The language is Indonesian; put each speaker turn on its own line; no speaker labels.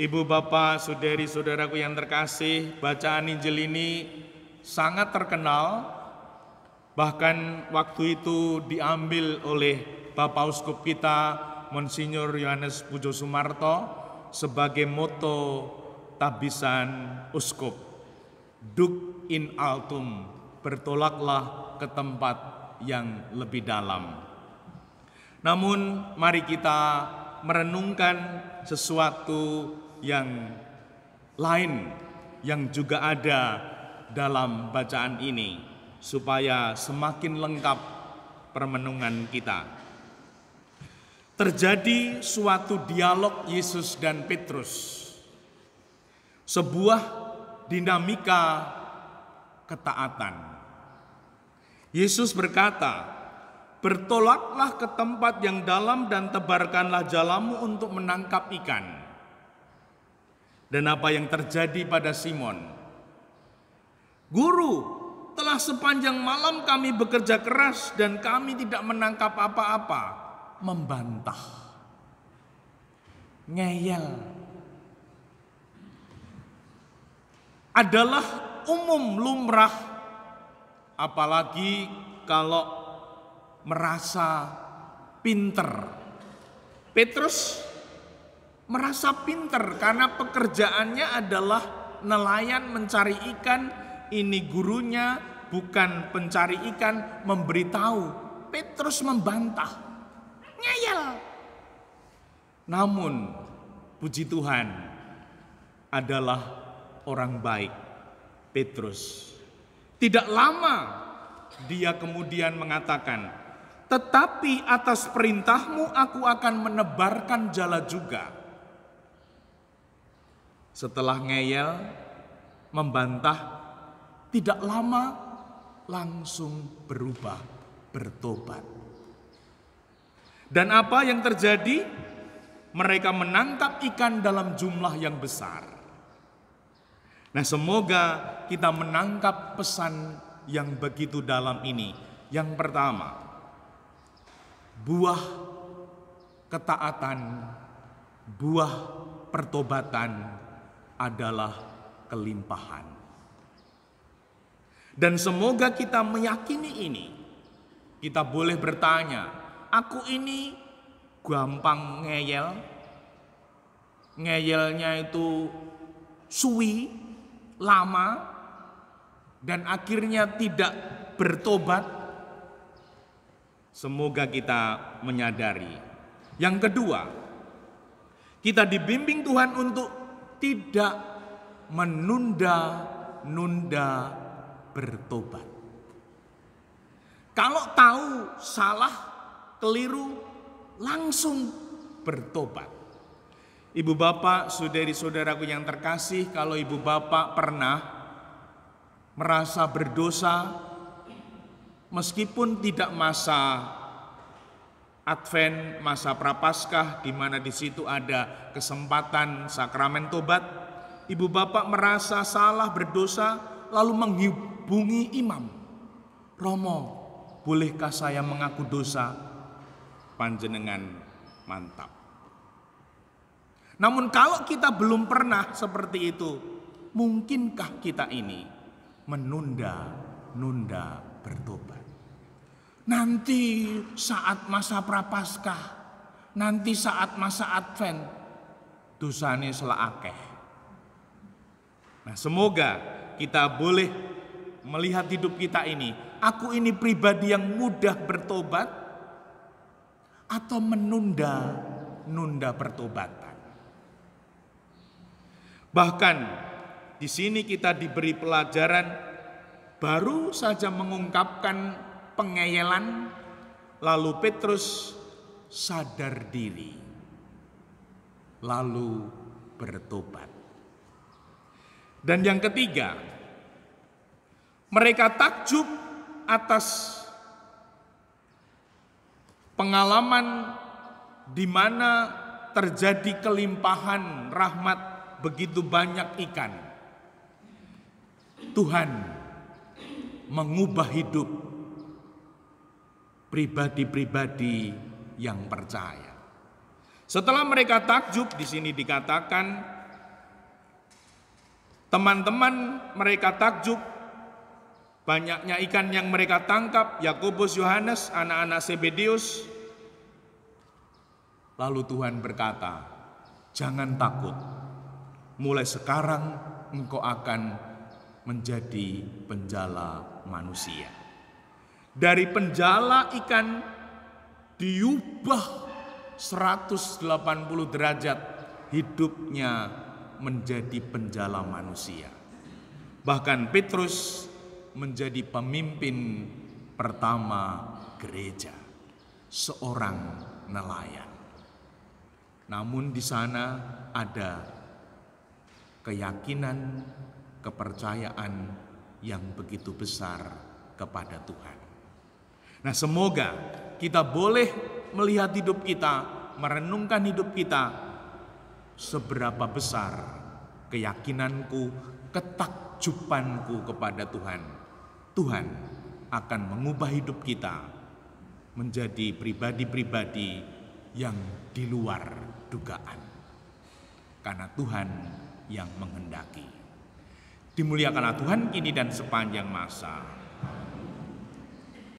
Ibu bapak, saudari-saudaraku yang terkasih, bacaan Injil ini sangat terkenal. Bahkan waktu itu diambil oleh Bapak Uskup kita, Monsinyur Yohanes Pujo Sumarto, sebagai moto tabisan Uskup. Duc in altum, bertolaklah ke tempat yang lebih dalam. Namun mari kita merenungkan sesuatu yang lain yang juga ada dalam bacaan ini, supaya semakin lengkap permenungan kita. Terjadi suatu dialog Yesus dan Petrus, sebuah dinamika ketaatan. Yesus berkata, "Bertolaklah ke tempat yang dalam dan tebarkanlah jalamu untuk menangkap ikan." Dan apa yang terjadi pada Simon? "Guru, telah sepanjang malam kami bekerja keras dan kami tidak menangkap apa-apa." Membantah, ngeyel. Adalah umum lumrah, apalagi kalau merasa pinter. Petrus merasa pinter karena pekerjaannya adalah nelayan mencari ikan. Ini gurunya bukan pencari ikan, memberitahu. Petrus membantah, ngeyel. Namun puji Tuhan, adalah orang baik Petrus. Tidak lama dia kemudian mengatakan, "Tetapi atas perintahmu aku akan menebarkan jala juga." Setelah ngeyel, membantah, tidak lama langsung berubah, bertobat. Dan apa yang terjadi? Mereka menangkap ikan dalam jumlah yang besar. Nah, semoga kita menangkap pesan yang begitu dalam ini. Yang pertama, buah ketaatan, buah pertobatan adalah kelimpahan. Dan semoga kita meyakini ini. Kita boleh bertanya, aku ini gampang ngeyel, ngeyelnya itu suwi, lama, dan akhirnya tidak bertobat. Semoga kita menyadari. Yang kedua, kita dibimbing Tuhan untuk tidak menunda-nunda bertobat. Kalau tahu salah, keliru, langsung bertobat. Ibu bapak, saudari-saudaraku yang terkasih, kalau ibu bapak pernah merasa berdosa, meskipun tidak masa Advent, masa Prapaskah, di mana di situ ada kesempatan sakramen tobat, ibu bapak merasa salah, berdosa, lalu menghubungi imam. "Romo, bolehkah saya mengaku dosa?" Panjenengan mantap. Namun kalau kita belum pernah seperti itu, mungkinkah kita ini menunda-nunda bertobat? Nanti saat masa Prapaskah, nanti saat masa Advent, dosane selakeh. Nah, semoga kita boleh melihat hidup kita ini. Aku ini pribadi yang mudah bertobat atau menunda-nunda pertobatan. Bahkan di sini kita diberi pelajaran, baru saja mengungkapkan pengeyelan, lalu Petrus sadar diri, lalu bertobat. Dan yang ketiga, mereka takjub atas pengalaman di mana terjadi kelimpahan rahmat, begitu banyak ikan. Tuhan mengubah hidup pribadi-pribadi yang percaya. Setelah mereka takjub, di sini dikatakan Teman-teman mereka takjub, banyaknya ikan yang mereka tangkap, Yakobus, Yohanes, anak-anak Zebedeus. Lalu Tuhan berkata, jangan takut, mulai sekarang engkau akan menjadi penjala manusia. Dari penjala ikan diubah 180 derajat hidupnya menjadi penjala manusia. Bahkan Petrus menjadi pemimpin pertama gereja, seorang nelayan. Namun di sana ada keyakinan, kepercayaan yang begitu besar kepada Tuhan. Nah, semoga kita boleh melihat hidup kita, merenungkan hidup kita, seberapa besar keyakinanku, ketakjubanku kepada Tuhan. Tuhan akan mengubah hidup kita menjadi pribadi-pribadi yang di luar dugaan. Karena Tuhan yang menghendaki. Dimuliakanlah Tuhan kini dan sepanjang masa.